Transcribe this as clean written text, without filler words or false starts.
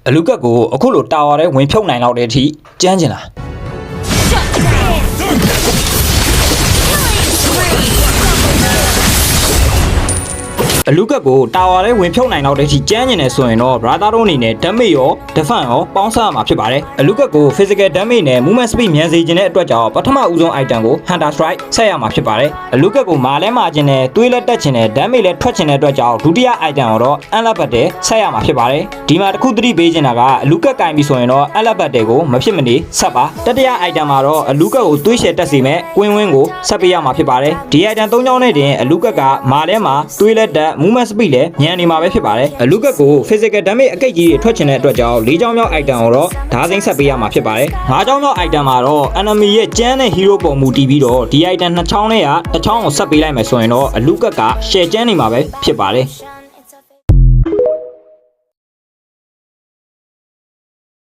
အလူကက်ကိုအခုလိုတာဝါထဲဝင်ဖြုတ်နိုင်တော့တဲ့အထိကြမ်းကျင်လားအလူကက်ကိုတာဝါထဲဝင်ဖြုတ်နိုင်တော့တဲ့အထိကြမ်းကျင်နေဆိုရင်တော့ brother တို့အနေနဲ့ damage ရော defense ရောပေါင်းစရမှာဖြစ်ပါတယ်အလူကက်ကို physical damage နဲ့ movement speed မြန်စေခြင်းတဲ့အတွက်ကြောင့်ပထမဦးဆုံး item ကို hunter strike ဆက်ရမှာဖြစ်ပါတယ်အလူကက်ကိုမာလဲမာခြင်းနဲ့သွေးလက်တက်ခြင်းနဲ့ damage လဲထွက်ခြင်းတဲ့အတွက်ကြောင့်ဒုတိယ item ကိုတော့ unlimited ဆက်ရမှာဖြစ်ပါတယ်ဒီမှာတစ်ခုသတိပေးခြင်းတာကအလူကက်ကင်ပြီဆိုရင်တော့ unlimited ကိုမဖြစ်မနေဆက်ပါတတိယ item မှာတော့အလူကက်ကိုသွေးရှည်တက်စေမဲ့ကွင်းဝင်းကိုဆက်ပေးရမှာဖြစ်ပါတယ်ဒီ item ၃ကြောင်းနဲ့တင်အလူကက်ကမာလဲမှာသွေးလက်တက် movement speed လဲညံနေမှာပဲဖြစ်ပါတယ်အလူကက်ကို physical damage အကိတ်ကြီးတွေထွက်ချင်တဲ့အတွက်ကြောင့်၄ကြောင်းမြောက် item ကိုတော့ဓာတ်စိမ့်ဆက်ပေးရမှာဖြစ်ပါတယ်၅ကြောင်းမြောက် item မှာတော့ enemy ရဲ့ကျန်းတဲ့ hero ပုံမူတည်ပြီးတော့ဒီ item 2ချောင်းနဲ့ကတစ်ချောင်းကိုဆက်ပေးလိုက်မယ်ဆိုရင်တော့အလူကက်ကရှယ်ကျန်းနေမှာပဲဖြစ်ပါတယ်